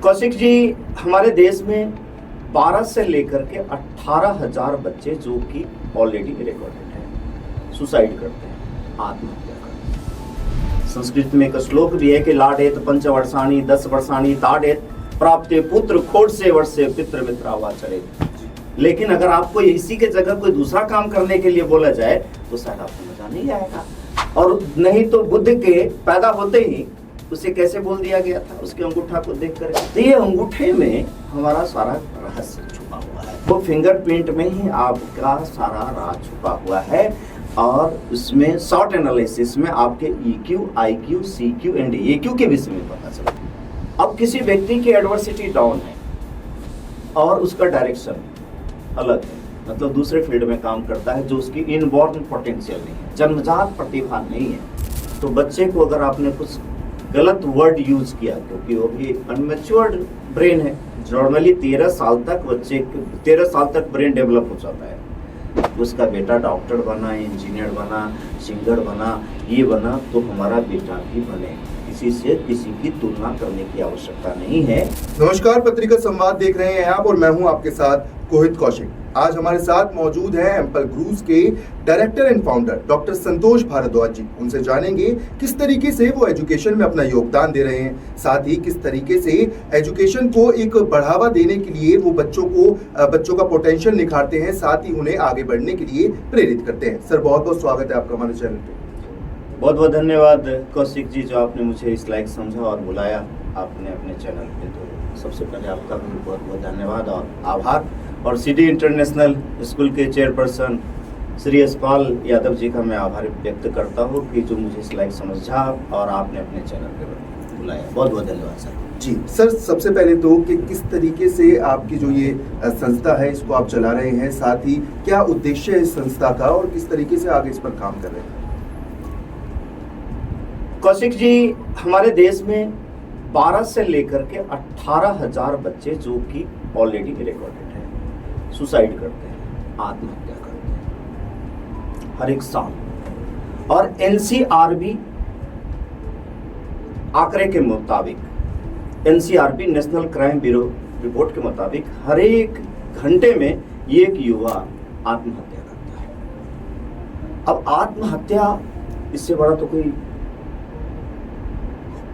कौशिक जी, हमारे देश में 12 से लेकर के 18,000 बच्चे जो कि ऑलरेडी रिकॉर्डेड हैं, सुसाइड करते हैं, आत्महत्या करते हैं। संस्कृत में एक श्लोक भी है कि लाडेत पंचवर्षाणि 10 वर्षाणि ताडेत प्राप्ते पुत्र खोट से वर्षे पितृ मित्रावाचरेत। लेकिन अगर आपको इसी के जगह कोई दूसरा काम करने के लिए बोला जाए तो शायद आपको मजा नहीं आएगा। और नहीं तो बुद्ध के पैदा होते ही उसे कैसे बोल दिया गया था, उसके अंगूठा को देखकर। तो ये अंगूठे में हमारा सारा रहस्य छुपा हुआ है, वो फिंगरप्रिंट में ही आपका सारा राज छुपा हुआ है। और उसमें शॉर्ट एनालिसिस में आपके EQ, IQ, CQ and AQ के विषय में पता चला। अब किसी व्यक्ति की एडवर्सिटी डाउन है और उसका डायरेक्शन अलग है, मतलब दूसरे फील्ड में काम करता है, जो उसकी इनबॉर्न पोटेंशियल नहीं है, जन्मजात प्रतिभा नहीं है। तो बच्चे को अगर आपने कुछ गलत वर्ड यूज किया, क्योंकि वो भी अनमेच्योर्ड ब्रेन है, नॉर्मली 13 साल तक ब्रेन डेवलप हो जाता है। उसका बेटा डॉक्टर बना, इंजीनियर बना, सिंगर बना, ये बना, तो हमारा बेटा भी बने। किसी से किसी की तुलना करने की आवश्यकता नहीं है। नमस्कार, पत्रिका संवाद देख रहे हैं आप और मैं हूं आपके साथ कोहित कौशिक। आज हमारे साथ मौजूद हैं एम्पल ग्रूव्स के डायरेक्टर एंड फाउंडर डॉक्टर संतोष भारद्वाज जी। उनसे जानेंगे किस तरीके से वो एजुकेशन में अपना योगदान दे रहे हैं, साथ ही किस तरीके से एजुकेशन को एक बढ़ावा देने के लिए वो बच्चों का पोटेंशियल निखारते हैं, साथ ही उन्हें आगे बढ़ने के लिए प्रेरित करते हैं। सर, बहुत बहुत स्वागत है आपका हमारे चैनल पे। बहुत बहुत धन्यवाद कौशिक जी, जो आपने मुझे इस लायक समझा और बुलाया आपने अपने चैनल पे। तो सबसे पहले आपका भी बहुत बहुत धन्यवाद और आभार। और सिटी इंटरनेशनल स्कूल के चेयरपर्सन श्री यशपाल यादव जी का मैं आभार व्यक्त करता हूँ कि जो मुझे इस लायक समझा और आपने अपने चैनल पे बुलाया। बहुत बहुत धन्यवाद सर। जी सर, सबसे पहले तो कि किस तरीके से आपकी जो ये संस्था है इसको आप चला रहे हैं, साथ ही क्या उद्देश्य है इस संस्था का और किस तरीके से आगे इस पर काम कर रहे हैं? कौशिक जी, हमारे देश में 12 से लेकर के 18,000 बच्चे जो कि ऑलरेडी रिकॉर्डेड हैं, सुसाइड करते हैं, आत्महत्या करते हैं हर एक साल। और NCRB आंकड़े के मुताबिक, NCRB national crime bureau report के मुताबिक हर एक घंटे में एक युवा आत्महत्या करता है। अब आत्महत्या, इससे बड़ा तो कोई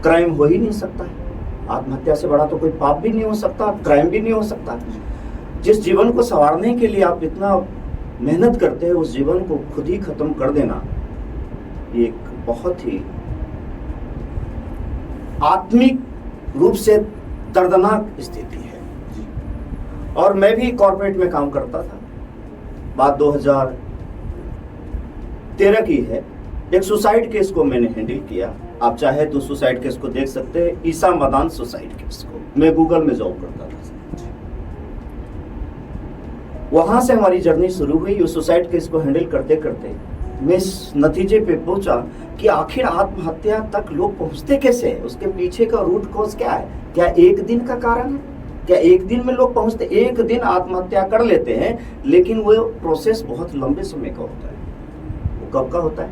क्राइम हो ही नहीं सकता है। आत्महत्या से बड़ा तो कोई पाप भी नहीं हो सकता, क्राइम भी नहीं हो सकता। जिस जीवन को संवारने के लिए आप इतना मेहनत करते हैं, उस जीवन को खुद ही खत्म कर देना एक बहुत ही आत्मिक रूप से दर्दनाक स्थिति है। और मैं भी कॉर्पोरेट में काम करता था, बात 2013 की है। एक सुसाइड केस को मैंने हैंडल किया। आप चाहे तो सुसाइड केस को देख सकते हैं, ईसा मदान सुसाइड केस को। मैं गूगल में जॉब करता था। वहां से हमारी जर्नी शुरू हुई। उस सुसाइड केस को हैंडल करते करते मैं इस नतीजे पे पहुंचा कि आखिर आत्महत्या तक लोग पहुंचते कैसे हैं, उसके पीछे का रूट कॉज क्या है। क्या एक दिन का कारण है? क्या एक दिन में लोग पहुंचते? एक दिन आत्महत्या कर लेते हैं, लेकिन वो प्रोसेस बहुत लंबे समय का होता है। वो कब का होता है?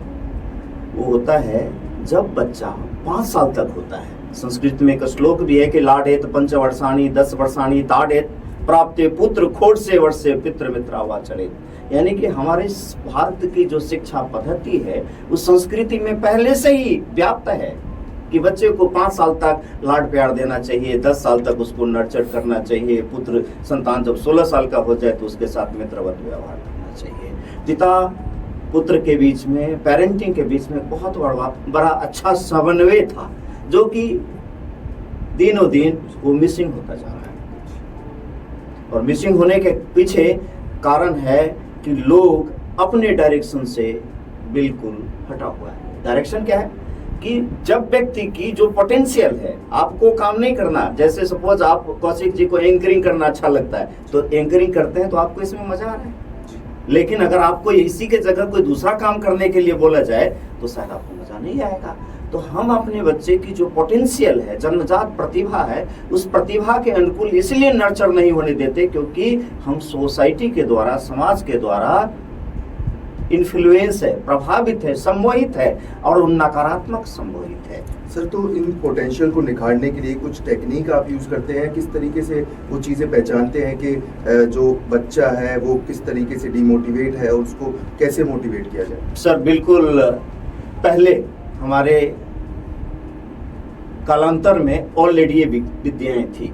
वो होता है जब बच्चा 5 साल तक होता है। संस्कृत में एक श्लोक भी है कि लाडेत पंचवर्षाणि 10 वर्षाणि ताडेत प्राप्ते पुत्र खोट से वर्षे पितृ मित्रावाचरेत। यानी कि हमारे भारत की जो शिक्षा पद्धति है, उस संस्कृति में पहले से ही व्याप्त है कि बच्चे को 5 साल तक लाड प्यार देना चाहिए, 10 साल तक उसको नर्चर करना चाहिए। पुत्र संतान जब 16 साल का हो जाए तो उसके साथ मित्रवत व्यवहार करना चाहिए। पिता पुत्र के बीच में, पेरेंटिंग के बीच में बहुत बड़ा अच्छा समन्वय था, जो कि दिनों दिन वो मिसिंग होता जा रहा है। और मिसिंग होने के पीछे कारण है कि लोग अपने डायरेक्शन से बिल्कुल हटा हुआ है। डायरेक्शन क्या है कि जब व्यक्ति की जो पोटेंशियल है, आपको काम नहीं करना। जैसे सपोज आप कौशिक जी को एंकरिंग करना अच्छा लगता है, तो एंकरिंग करते हैं तो आपको इसमें मजा आ रहा है। लेकिन अगर आपको इसी के जगह कोई दूसरा काम करने के लिए बोला जाए तो शायद आपको मजा नहीं आएगा। तो हम अपने बच्चे की जो पोटेंशियल है, जन्मजात प्रतिभा है, उस प्रतिभा के अनुकूल इसलिए नर्चर नहीं होने देते क्योंकि हम सोसाइटी के द्वारा, समाज के द्वारा इन्फ्लुएंस है, प्रभावित है, सम्मोहित है और नकारात्मक सम्मोहित है। सर, तो इन पोटेंशियल को निखारने के लिए कुछ टेक्निक आप यूज़ करते हैं? किस तरीके से वो चीज़ें पहचानते हैं कि जो बच्चा है वो किस तरीके से डिमोटिवेट है और उसको कैसे मोटिवेट किया जाए? सर बिल्कुल, पहले हमारे कालांतर में ऑलरेडी ये विद्याएं थी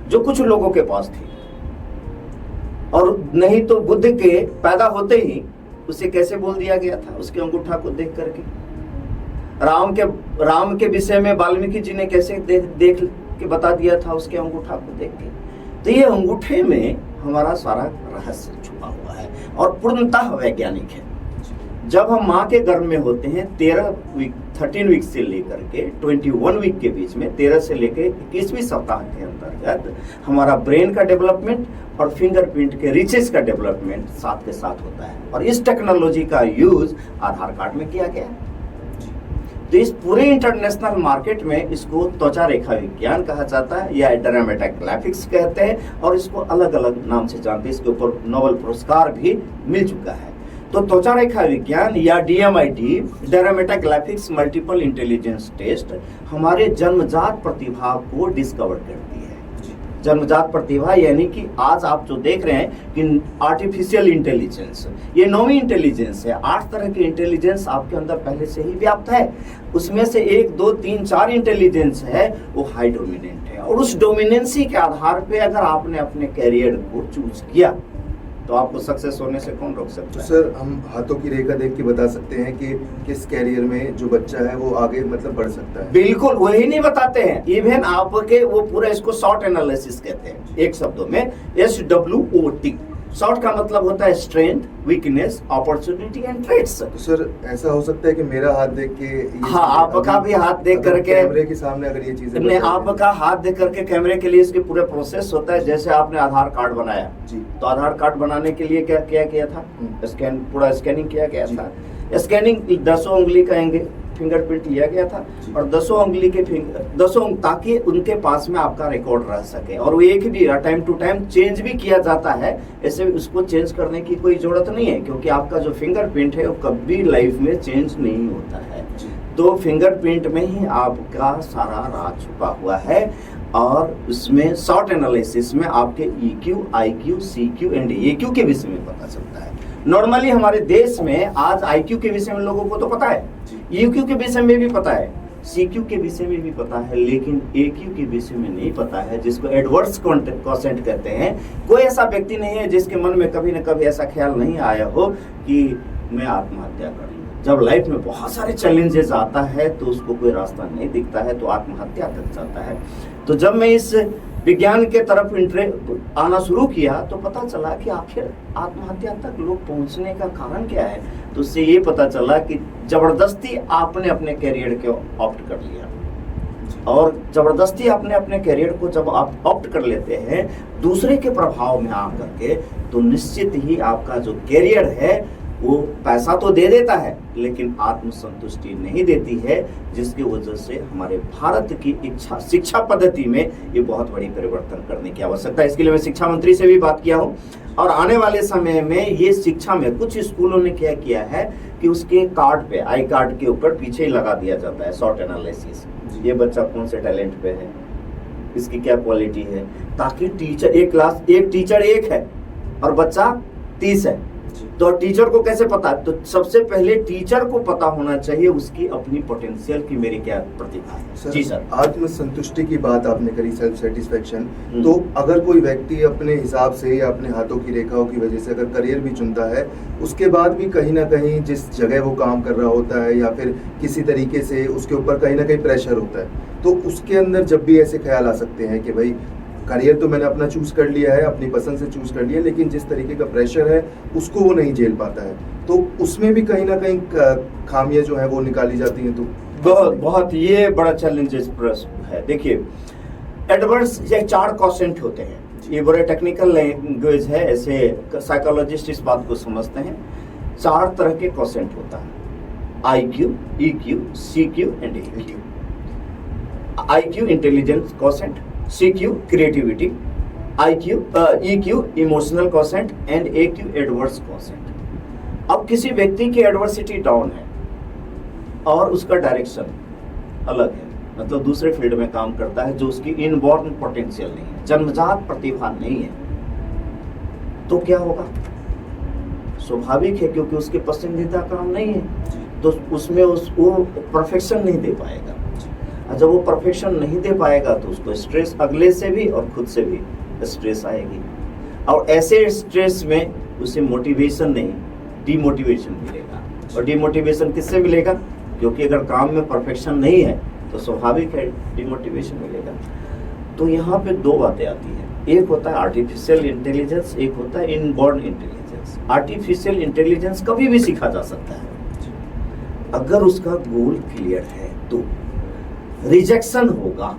जो कुछ लोगों के पास थी, और नहीं तो बुद्ध के पैदा होते ही उसे कैसे बोल दिया गया था उसके अंगूठा को देख करके। राम के विषय में वाल्मीकि जी ने कैसे देख के बता दिया था उसके अंगूठा को देख के। तो ये अंगूठे में हमारा सारा रहस्य छुपा हुआ है और पूर्णतः वैज्ञानिक है। जब हम माँ के गर्भ में होते हैं 13 वीक से लेकर के 21 वीक के बीच में, 13 से लेकर 21वीं सप्ताह के अंतर्गत हमारा ब्रेन का डेवलपमेंट और फिंगरप्रिंट के रिचेस का डेवलपमेंट साथ के साथ होता है, और इस टेक्नोलॉजी का यूज आधार कार्ड में किया गया है। तो इस पूरे इंटरनेशनल मार्केट में इसको त्वचा रेखा विज्ञान कहा जाता है या डरामेटिक ग्राफिक्स कहते हैं, और इसको अलग अलग नाम से जानते हैं। इसके ऊपर नोबेल पुरस्कार भी मिल चुका है। तो त्वचा रेखा विज्ञान या DMIT, dermatoglyphics multiple intelligence test, हमारे जन्मजात प्रतिभा को डिस्कवर करती है। जन्मजात प्रतिभा यानी कि आज आप जो देख रहे हैं कि आर्टिफिशियल इंटेलिजेंस, ये 9वीं इंटेलिजेंस है। 8 तरह की इंटेलिजेंस आपके अंदर पहले से ही व्याप्त है। उसमें से 1, 2, 3, 4 इंटेलिजेंस है वो हाई डोमिनेंट है, और उस डोमिनेंसी के आधार पे अगर आपने अपने कैरियर को चूज किया तो आपको सक्सेस होने से कौन रोक सकता है? सर, हम हाथों की रेखा देख के बता सकते हैं कि किस कैरियर में जो बच्चा है वो आगे मतलब बढ़ सकता है? बिल्कुल वही नहीं बताते हैं। इवन आपके वो पूरा इसको शॉर्ट एनालिसिस कहते हैं, एक शब्दों में SWOT। शॉर्ट का मतलब होता है strength, weakness, opportunity and threats. तो सर, ऐसा हो सकता है कि मेरा हाथ देख के हाँ, आपका भी हाथ देख करके कैमरे के सामने अगर ये चीजें नहीं, आपका हाथ देख करके कैमरे के लिए इसके पूरे प्रोसेस होता है। जैसे आपने आधार कार्ड बनाया जी, तो आधार कार्ड बनाने के लिए क्या किया था? पूरा स्कैनिंग किया गया था। स्कैनिंग 10 उंगली का फिंगरप्रिंट लिया गया था, और 10 उंगली के ताकि उनके पास में आपका रिकॉर्ड रह सके, और वो एक भी टाइम टू टाइम चेंज भी किया जाता है। ऐसे उसको चेंज करने की कोई जरूरत नहीं है, क्योंकि आपका जो फिंगरप्रिंट है वो कभी लाइफ में चेंज नहीं होता है। तो फिंगरप्रिंट में ही आपका सारा राज छुपा हुआ है, और उसमें शॉर्ट एनालिसिस में आपके EQ, IQ, CQ and AQ के विषय में पता चलता है। नॉर्मली हमारे देश में आज IQ के विषय में लोगों को तो पता है, EQ के विषय में भी पता है, CQ के विषय में भी पता है, लेकिन AQ के विषय में नहीं पता है, जिसको एडवर्स क्वोशेंट कहते हैं। कोई ऐसा व्यक्ति नहीं है जिसके मन में कभी न कभी ऐसा ख्याल नहीं आया हो कि मैं आत्महत्या कर लूं। जब लाइफ में बहुत सारे चैलेंजेस आता है तो उसको कोई रास्ता नहीं दिखता है तो आत्महत्या तक जाता है। तो जब मैं इस विज्ञान के तरफ आना शुरू किया तो पता चला कि आखिर आत्महत्या तक लोग पहुंचने का कारण क्या है। तो उससे ये पता चला कि जबरदस्ती आपने अपने कैरियर को ऑप्ट कर लिया, और जबरदस्ती आपने अपने कैरियर को जब आप ऑप्ट कर लेते हैं दूसरे के प्रभाव में आकर के, तो निश्चित ही आपका जो कैरियर है वो पैसा तो दे देता है लेकिन आत्मसंतुष्टि नहीं देती है, जिसकी वजह से हमारे भारत की शिक्षा पद्धति में ये बहुत बड़ी परिवर्तन करने की आवश्यकता है। इसके लिए मैं शिक्षा मंत्री से भी बात किया हूँ, और आने वाले समय में ये शिक्षा में कुछ स्कूलों ने क्या किया है कि उसके कार्ड पे, आई कार्ड के ऊपर पीछे ही लगा दिया जाता है शॉर्ट एनालिसिस, ये बच्चा कौन से टैलेंट पे है, इसकी क्या क्वालिटी है, ताकि एक टीचर एक है और बच्चा 30 है, तो टीचर को कैसे पता? तो सबसे पहले टीचर को पता होना चाहिए उसकी अपनी पोटेंशियल की मेरी क्या प्रतिभा है। जी सर, आत्मसंतुष्टि की बात आपने करी, सेल्फ सेटिस्फेक्शन। तो अगर कोई व्यक्ति अपने हिसाब से या अपने हाथों की रेखाओं की वजह से अगर करियर भी चुनता है, उसके बाद भी कहीं ना कहीं जिस जगह वो काम कर रहा होता है या फिर किसी तरीके से उसके ऊपर कहीं ना कहीं प्रेशर होता है, तो उसके अंदर जब भी ऐसे ख्याल आ सकते हैं कि भाई करियर तो मैंने अपना चूज कर लिया है, अपनी पसंद से चूज कर लिया, लेकिन जिस तरीके का प्रेशर है उसको वो नहीं झेल पाता है, तो उसमें भी कहीं ना कहीं खामियां जो है वो निकाली जाती हैं। तो बहुत ये बड़ा चैलेंजेस है। देखिए, एडवर्स ये 4 क्वोशेंट होते हैं, ये बड़े टेक्निकल लैंग्वेज है, ऐसे साइकोलॉजिस्ट इस बात को समझते हैं। 4 तरह के क्वोशेंट होता है, IQ, EQ, CQ and AQ। IQ intelligence quotient, CQ creativity, EQ emotional quotient and AQ adverse quotient. अब किसी व्यक्ति की एडवर्सिटी डाउन है और उसका डायरेक्शन अलग है, मतलब दूसरे फील्ड में काम करता है जो उसकी इनबॉर्न पोटेंशियल नहीं है, जन्मजात प्रतिभा नहीं है, तो क्या होगा? स्वाभाविक है, क्योंकि उसके पसंदीदा काम नहीं है, तो उसमें वो परफेक्शन नहीं दे पाएगा। और जब वो परफेक्शन नहीं दे पाएगा तो उसको स्ट्रेस अगले से भी और खुद से भी स्ट्रेस आएगी, और ऐसे स्ट्रेस में उसे मोटिवेशन नहीं, डिमोटिवेशन मिलेगा। और डिमोटिवेशन किससे मिलेगा? क्योंकि अगर काम में परफेक्शन नहीं है तो स्वाभाविक है डिमोटिवेशन मिलेगा। तो यहाँ पे दो बातें आती हैं, एक होता है आर्टिफिशियल इंटेलिजेंस, एक होता है इनबॉर्न इंटेलिजेंस। आर्टिफिशियल इंटेलिजेंस कभी भी सीखा जा सकता है अगर उसका गोल क्लियर है तो। रिजेक्शन होगा,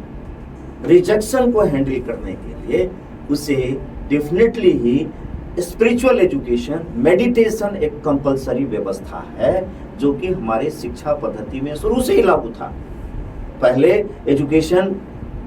रिजेक्शन को हैंडल करने के लिए उसे डेफिनेटली ही स्पिरिचुअल एजुकेशन, मेडिटेशन एक कंपलसरी व्यवस्था है जो कि हमारे शिक्षा पद्धति में शुरू से ही लागू था। पहले एजुकेशन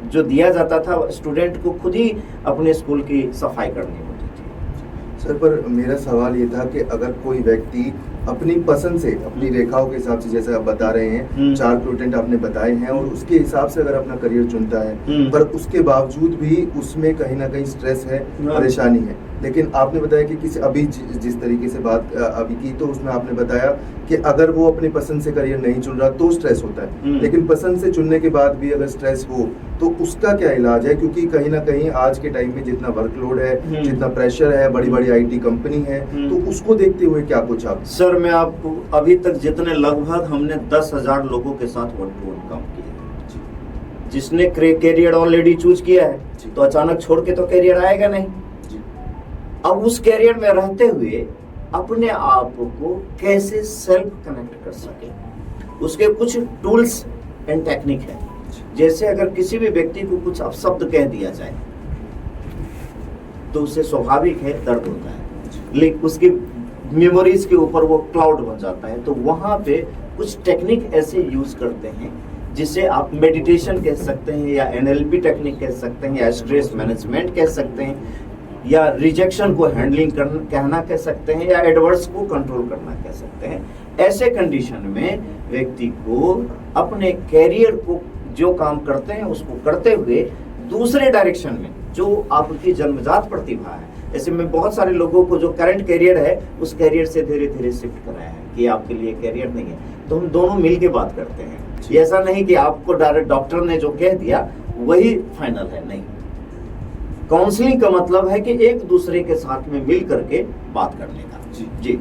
जो दिया जाता था स्टूडेंट को खुद ही अपने स्कूल की सफाई करनी होती थी। सर, पर मेरा सवाल ये था कि अगर कोई व्यक्ति अपनी पसंद से, अपनी रेखाओं के हिसाब से, जैसे आप बता रहे हैं 4 पोटेंट आपने बताए हैं, और उसके हिसाब से अगर अपना करियर चुनता है, पर उसके बावजूद भी उसमें कहीं ना कहीं स्ट्रेस है, परेशानी है, लेकिन आपने बताया कि किसी अभी जिस तरीके से बात अभी की, तो उसमें आपने बताया कि अगर वो अपनी पसंद से करियर नहीं चुन रहा तो स्ट्रेस होता है, लेकिन पसंद से चुनने के बाद भी अगर स्ट्रेस हो तो उसका क्या इलाज है? क्योंकि कहीं ना कहीं आज के टाइम में जितना वर्कलोड है, जितना प्रेशर है, बड़ी बड़ी IT कंपनी है, तो उसको देखते हुए क्या कुछ आप? सर, मैं आपको अभी तक जितने लगभग हमने 10,000 लोगों के साथ 1-to-1 काम किया, जिसने करियर ऑलरेडी चूज किया है तो अचानक छोड़ के तो करियर आएगा नहीं। अब उस करियर में रहते हुए अपने आप को कैसे सेल्फ कनेक्ट कर सके, उसके कुछ टूल्स एंड टेक्निक है। जैसे अगर किसी भी व्यक्ति को कुछ अपशब्द कह दिया जाए तो उसे स्वाभाविक है दर्द होता है, लेकिन उसकी मेमोरीज के ऊपर वो क्लाउड बन जाता है। तो वहां पे कुछ टेक्निक ऐसे यूज करते हैं जिसे आप मेडिटेशन कह सकते हैं, या NLP टेक्निक कह सकते हैं, या स्ट्रेस मैनेजमेंट कह सकते हैं, या रिजेक्शन को हैंडलिंग कहना कह सकते हैं, या एडवर्स को कंट्रोल करना कह सकते हैं। ऐसे कंडीशन में व्यक्ति को अपने कैरियर को जो काम करते हैं उसको करते हुए दूसरे डायरेक्शन में जो आपकी जन्मजात प्रतिभा है, ऐसे में बहुत सारे लोगों को जो करंट कैरियर है उस कैरियर से धीरे धीरे शिफ्ट कराया है कि आपके लिए कैरियर नहीं है, तो हम दोनों मिलके बात करते हैं। ऐसा नहीं कि आपको डायरेक्ट डॉक्टर ने जो कह दिया वही फाइनल है, नहीं। काउंसलिंग का मतलब है कि एक दूसरे के साथ में मिल करके बात करने का। जी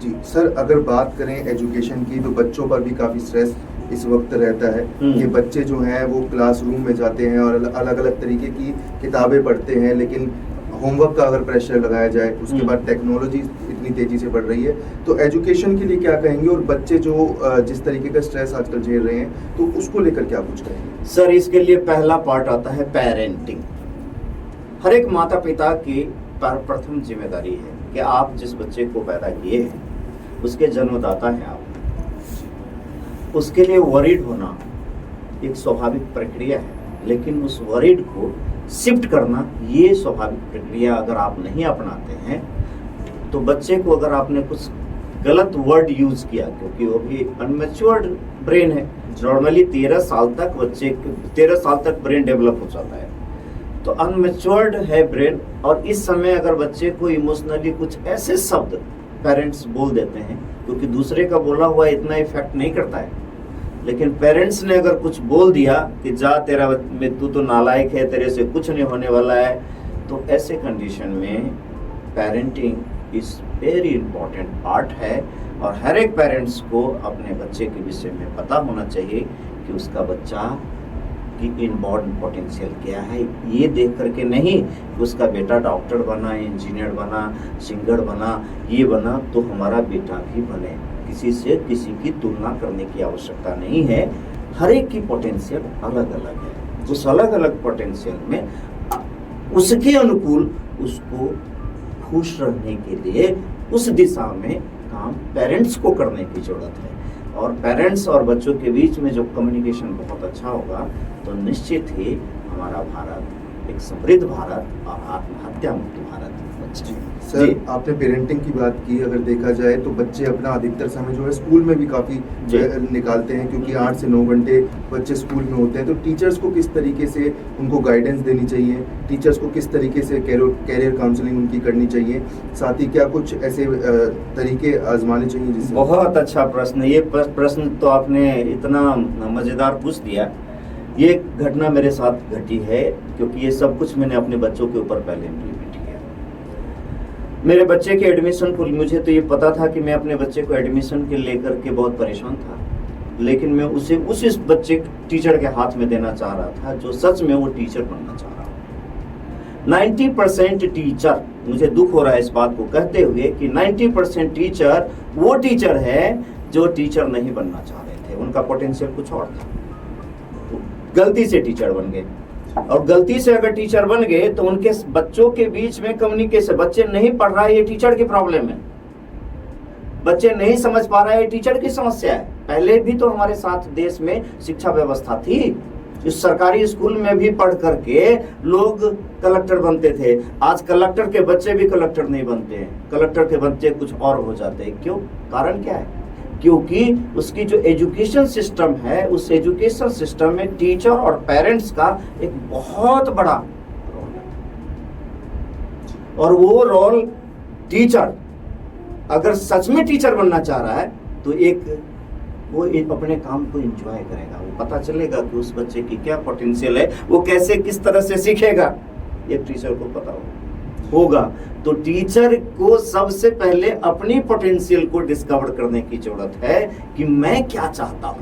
जी सर, अगर बात करें एजुकेशन की तो बच्चों पर भी काफ़ी स्ट्रेस इस वक्त रहता है कि बच्चे जो हैं वो क्लासरूम में जाते हैं और अलग अलग तरीके की किताबें पढ़ते हैं, लेकिन होमवर्क का अगर प्रेशर लगाया जाए, उसके बाद टेक्नोलॉजी इतनी तेज़ी से बढ़ रही है, तो एजुकेशन के लिए क्या कहेंगे? और बच्चे जो जिस तरीके का स्ट्रेस आजकल झेल रहे हैं तो उसको लेकर क्या कुछ कहेंगे? सर, इसके लिए पहला पार्ट आता है पेरेंटिंग। हर एक माता पिता की प्रथम जिम्मेदारी है कि आप जिस बच्चे को पैदा किए हैं उसके जन्मदाता हैं आप, उसके लिए वरीड होना एक स्वाभाविक प्रक्रिया है, लेकिन उस वरीड को शिफ्ट करना ये स्वाभाविक प्रक्रिया अगर आप नहीं अपनाते हैं तो बच्चे को अगर आपने कुछ गलत वर्ड यूज किया, क्योंकि वो भी अनमेच्योर्ड ब्रेन है, नॉर्मली 13 साल तक ब्रेन डेवलप हो जाता है, तो अनमेच्योर्ड है ब्रेन, और इस समय अगर बच्चे को इमोशनली कुछ ऐसे शब्द पेरेंट्स बोल देते हैं, क्योंकि दूसरे का बोला हुआ इतना इफेक्ट नहीं करता है, लेकिन पेरेंट्स ने अगर कुछ बोल दिया कि जा तू तो नालायक है, तेरे से कुछ नहीं होने वाला है, तो ऐसे कंडीशन में parenting is very important part है। और हर एक पेरेंट्स को अपने बच्चे के विषय में पता होना चाहिए कि उसका बच्चा की इनबॉर्न पोटेंशियल क्या है, ये देख करके नहीं कि उसका बेटा डॉक्टर बना, इंजीनियर बना, सिंगर बना, ये बना तो हमारा बेटा भी बने। किसी से किसी की तुलना करने की आवश्यकता नहीं है, हर एक की पोटेंशियल अलग अलग है। उस अलग अलग पोटेंशियल में उसके अनुकूल उसको खुश रहने के लिए उस दिशा में काम पेरेंट्स को करने की जरूरत है। और पेरेंट्स और बच्चों के बीच में जो कम्युनिकेशन बहुत अच्छा होगा तो निश्चित ही हमारा भारत एक समृद्ध भारत और आत्महत्या मुक्त भारत बच्चे। सर जी। आपने पेरेंटिंग की बात की, अगर देखा जाए तो बच्चे अपना अधिकतर समय जो है स्कूल में भी काफ़ी जी। निकालते हैं, क्योंकि 8 से 9 घंटे बच्चे स्कूल में होते हैं। तो टीचर्स को किस तरीके से उनको गाइडेंस देनी चाहिए, टीचर्स को किस तरीके से कैरियर काउंसलिंग उनकी करनी चाहिए, साथ ही क्या कुछ ऐसे तरीके आजमाने चाहिए जिससे। बहुत अच्छा प्रश्न है ये। प्रश्न तो आपने इतना मज़ेदार पूछ दिया। ये घटना मेरे साथ घटी है, क्योंकि ये सब कुछ मैंने अपने बच्चों के ऊपर पहले इम्प्लीमेंट किया। मेरे बच्चे के एडमिशन को, मुझे तो ये पता था कि मैं अपने बच्चे को एडमिशन के लेकर के बहुत परेशान था, लेकिन मैं उसे उस बच्चे टीचर के हाथ में देना चाह रहा था जो सच में वो टीचर बनना चाह रहा था। 90% टीचर, मुझे दुख हो रहा है इस बात को कहते हुए कि 90% टीचर वो टीचर है जो टीचर नहीं बनना चाह रहे थे। उनका पोटेंशियल कुछ और था, गलती से टीचर बन गए। और गलती से अगर टीचर बन गए तो उनके बच्चों के बीच में कम्युनिकेशन, बच्चे नहीं पढ़ रहा है ये टीचर की प्रॉब्लम है, बच्चे नहीं समझ पा रहा है ये टीचर की समस्या है। पहले भी तो हमारे साथ देश में शिक्षा व्यवस्था थी, इस सरकारी स्कूल में भी पढ़ करके लोग कलेक्टर बनते थे। आज कलेक्टर के बच्चे भी कलेक्टर नहीं बनते हैं, कलेक्टर के बच्चे कुछ और हो जाते हैं। क्यों? कारण क्या है? क्योंकि उसकी जो एजुकेशन सिस्टम है, उस एजुकेशन सिस्टम में टीचर और पेरेंट्स का एक बहुत बड़ा रोल है। और वो रोल टीचर अगर सच में टीचर बनना चाह रहा है तो वो अपने काम को एंजॉय करेगा, वो पता चलेगा कि उस बच्चे की क्या पोटेंशियल है, वो कैसे किस तरह से सीखेगा, ये टीचर को पता होगा। तो टीचर को सबसे पहले अपनी पोटेंशियल को डिस्कवर करने की जरूरत है कि मैं क्या चाहता हूं,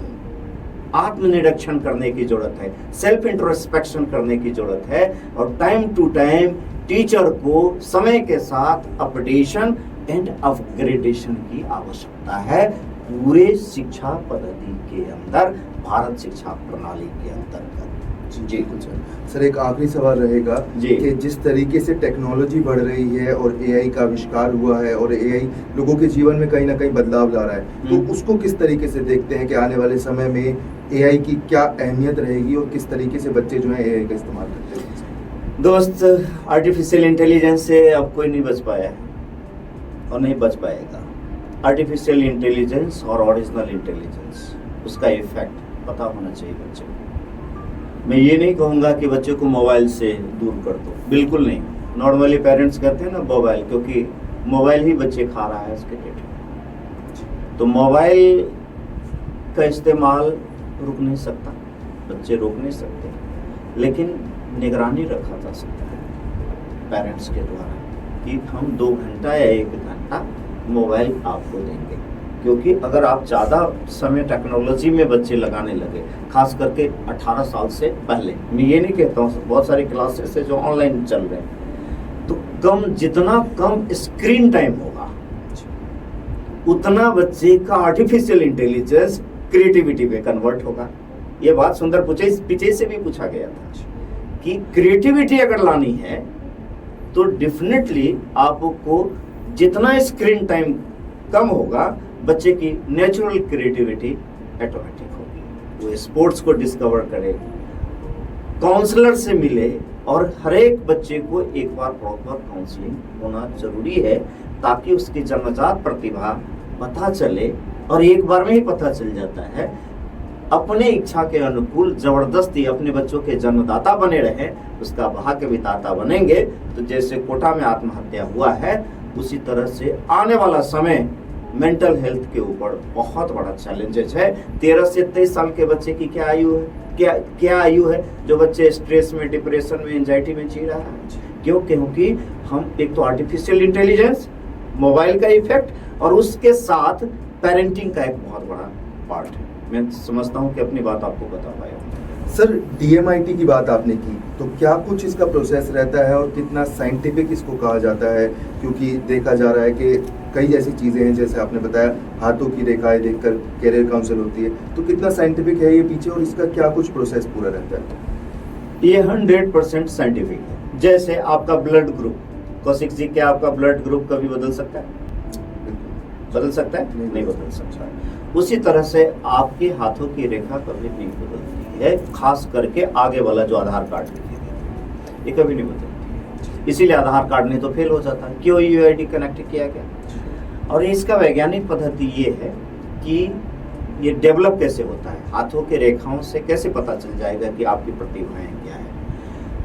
आत्मनिरीक्षण करने की जरूरत है, सेल्फ इंट्रोस्पेक्शन करने की जरूरत है। और टाइम टू टाइम टीचर को समय के साथ अपडेशन एंड अपग्रेडेशन की आवश्यकता है पूरे शिक्षा पद्धति के अंदर, भारत शिक्षा प्रणाली के अंतर्गत। जी कुछ सर, एक आखिरी सवाल रहेगा कि जिस तरीके से टेक्नोलॉजी बढ़ रही है और एआई का आविष्कार हुआ है और एआई लोगों के जीवन में कहीं ना कहीं बदलाव ला रहा है, तो उसको किस तरीके से देखते हैं कि आने वाले समय में एआई की क्या अहमियत रहेगी और किस तरीके से बच्चे जो है एआई का इस्तेमाल करते हैं? दोस्त, आर्टिफिशियल इंटेलिजेंस से अब कोई नहीं बच पाया है और नहीं बच पाएगा। आर्टिफिशियल इंटेलिजेंस और ओरिजिनल इंटेलिजेंस, उसका इफेक्ट पता होना चाहिए बच्चे को। मैं ये नहीं कहूँगा कि बच्चे को मोबाइल से दूर कर दो, बिल्कुल नहीं। नॉर्मली पेरेंट्स कहते हैं ना मोबाइल, क्योंकि मोबाइल ही बच्चे खा रहा है इसके डेट में। तो मोबाइल का इस्तेमाल रुक नहीं सकता, बच्चे रोक नहीं सकते, लेकिन निगरानी रखा जा सकता है पेरेंट्स के द्वारा कि हम 2 घंटा या 1 घंटा मोबाइल आपको देंगे। क्योंकि अगर आप ज़्यादा समय टेक्नोलॉजी में बच्चे लगाने लगे, खास करके 18 साल से पहले, मैं ये नहीं कहता हूँ, बहुत सारी क्लासेस है जो ऑनलाइन चल रहे हैं, तो जितना कम स्क्रीन टाइम होगा उतना बच्चे का आर्टिफिशियल इंटेलिजेंस क्रिएटिविटी में कन्वर्ट होगा। ये बात सुंदर पीछे से भी पूछा गया था कि क्रिएटिविटी अगर लानी है तो डेफिनेटली आपको जितना स्क्रीन टाइम कम होगा, बच्चे की नेचुरल क्रिएटिविटी ऑटोमेटिक होगी। वो स्पोर्ट्स को डिस्कवर करे, काउंसलर से मिले, और हर एक बच्चे को एक बार प्रॉपर काउंसलिंग होना जरूरी है ताकि उसकी जन्मजात प्रतिभा पता चले। और एक बार में ही पता चल जाता है, अपने इच्छा के अनुकूल जबरदस्ती अपने बच्चों के जन्मदाता बने रहे, उसका भाग्य विधाता बनेंगे। तो जैसे कोटा में आत्महत्या हुआ है, उसी तरह से आने वाला समय मेंटल हेल्थ के ऊपर बहुत बड़ा चैलेंजेस है। 13 से 23 साल के बच्चे की क्या आयु है, क्या आयु है जो बच्चे स्ट्रेस में, डिप्रेशन में, एंजाइटी में जी रहा है? क्योंकि हम एक तो आर्टिफिशियल इंटेलिजेंस, मोबाइल का इफेक्ट और उसके साथ पेरेंटिंग का एक बहुत बड़ा पार्ट है। मैं समझता हूँ कि अपनी बात आपको बता पाया। सर डीएमआईटी की बात आपने की, तो क्या कुछ इसका प्रोसेस रहता है और कितना साइंटिफिक इसको कहा जाता है? क्योंकि देखा जा रहा है कि कई ऐसी चीज़ें हैं, जैसे आपने बताया हाथों की रेखाएं देखकर कैरियर काउंसिल होती है, तो कितना साइंटिफिक है ये पीछे और इसका क्या कुछ प्रोसेस पूरा रहता है? ये 100% साइंटिफिक है। जैसे आपका ब्लड ग्रुप, कौशिक जी, क्या आपका ब्लड ग्रुप कभी बदल सकता है? बदल सकता है? नहीं बदल सकता। उसी तरह से आपके हाथों की रेखा कभी नहीं बदलती है, खास करके आगे वाला जो आधार कार्ड लिखी है, ये कभी नहीं बदलती है। इसीलिए आधार कार्ड नहीं तो फेल हो जाता है। क्यों यूआईडी कनेक्ट किया गया? और इसका वैज्ञानिक पद्धति ये है कि ये डेवलप कैसे होता है, हाथों के रेखाओं से कैसे पता चल जाएगा कि आपकी प्रतिभाएं क्या है।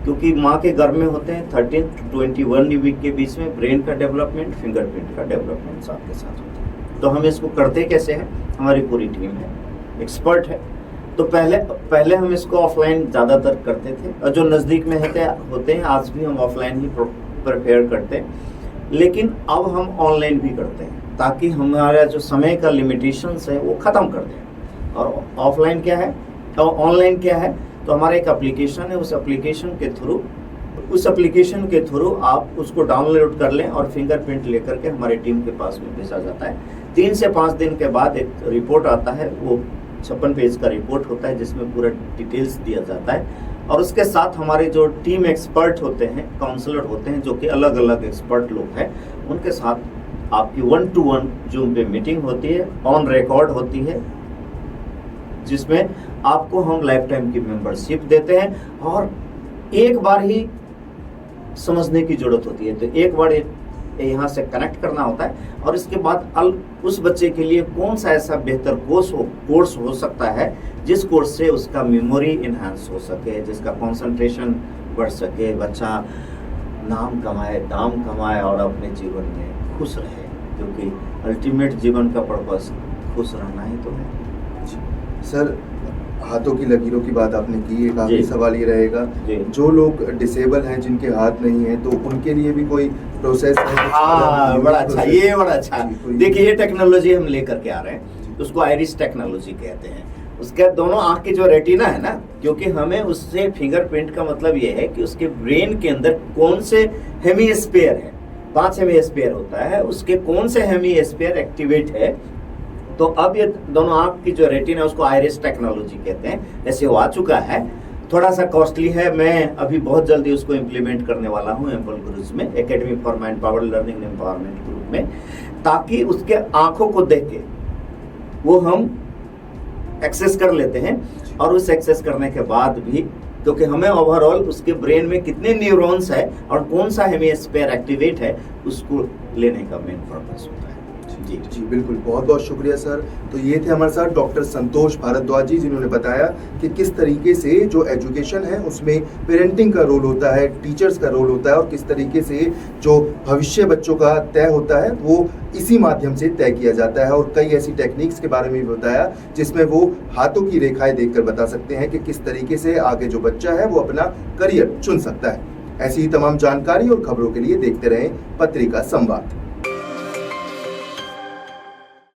क्योंकि माँ के गर्भ में होते हैं 13 to 21 वीक के बीच में ब्रेन का डेवलपमेंट, फिंगरप्रिंट का डेवलपमेंट साथ के साथ होता है। तो हम इसको करते कैसे हैं? हमारी पूरी टीम है, एक्सपर्ट है। तो पहले हम इसको ऑफलाइन ज़्यादातर करते थे, और जो नज़दीक में होते हैं आज भी हम ऑफलाइन ही प्रिपेयर करते हैं, लेकिन अब हम ऑनलाइन भी करते हैं ताकि हमारा जो समय का लिमिटेशंस है वो ख़त्म कर दें। और ऑफलाइन क्या है और ऑनलाइन क्या है? तो हमारा एक एप्लीकेशन है, उस एप्लीकेशन के थ्रू आप उसको डाउनलोड कर लें और फिंगरप्रिंट लेकर के हमारे टीम के पास में भेजा जाता है। 3 से 5 दिन के बाद एक रिपोर्ट आता है, वो 56 पेज का रिपोर्ट होता है जिसमें पूरा डिटेल्स दिया जाता है। और उसके साथ हमारे जो टीम एक्सपर्ट होते हैं, काउंसलर होते हैं, जो कि अलग अलग एक्सपर्ट लोग हैं, उनके साथ आपकी 1-to-1 जूम पे मीटिंग होती है, ऑन रिकॉर्ड होती है, जिसमें आपको हम लाइफ टाइम की मेंबरशिप देते हैं। और एक बार ही समझने की जरूरत होती है, तो एक बार यहाँ से कनेक्ट करना होता है, और इसके बाद उस बच्चे के लिए कौन सा ऐसा बेहतर कोर्स हो सकता है जिस कोर्स से उसका मेमोरी इन्हांस हो सके, जिसका कंसंट्रेशन बढ़ सके, बच्चा नाम कमाए, दाम कमाए और अपने जीवन में खुश रहे, क्योंकि अल्टीमेट जीवन का पर्पस खुश रहना ही तो है। सर, हाथों की लकीरों की बात आपने की, एक आखिरी सवाल ये रहेगा, जो लोग डिसेबल हैं, जिनके हाथ नहीं है, तो उनके लिए भी कोई प्रोसेस है? हाँ, बड़ा अच्छा, ये बड़ा अच्छा। देखिए, ये टेक्नोलॉजी हम लेकर के आ रहे हैं, उसको आइरिस टेक्नोलॉजी कहते हैं। उसके दोनों आंख की जो रेटिना है ना, क्योंकि हमें उससे फिंगरप्रिंट का मतलब ये है कि उसके ब्रेन के अंदर कौन से हेमीस्फीयर है, 5 हेमीस्फीयर होता है, उसके कौन से हेमीस्फीयर एक्टिवेट है। तो अब ये दोनों आंख की जो रेटिना है उसको आइरिस टेक्नोलॉजी कहते हैं। ऐसे हो आ चुका है, थोड़ा सा कॉस्टली है, मैं अभी बहुत जल्दी उसको इम्प्लीमेंट करने वाला हूँ एम्पल गुरुज में, academy for mind power learning empowerment group में, ताकि उसके आंखों को देख के वो हम एक्सेस कर लेते हैं। और उस एक्सेस करने के बाद भी, क्योंकि हमें ओवरऑल उसके ब्रेन में कितने न्यूरॉन्स है और कौन सा हेमीस्फीयर एक्टिवेट है उसको लेने का मेन पर्पस होता है। जी जी बिल्कुल, बहुत बहुत शुक्रिया सर। तो ये थे हमारे साथ डॉक्टर संतोष भारद्वाज जी, जिन्होंने बताया कि किस तरीके से जो एजुकेशन है उसमें पेरेंटिंग का रोल होता है, टीचर्स का रोल होता है, और किस तरीके से जो भविष्य बच्चों का तय होता है वो इसी माध्यम से तय किया जाता है। और कई ऐसी टेक्निक्स के बारे में भी बताया जिसमें वो हाथों की रेखाएं देखकर बता सकते हैं कि किस तरीके से आगे जो बच्चा है वो अपना करियर चुन सकता है। ऐसी ही तमाम जानकारी और खबरों के लिए देखते रहें पत्रिका संवाद।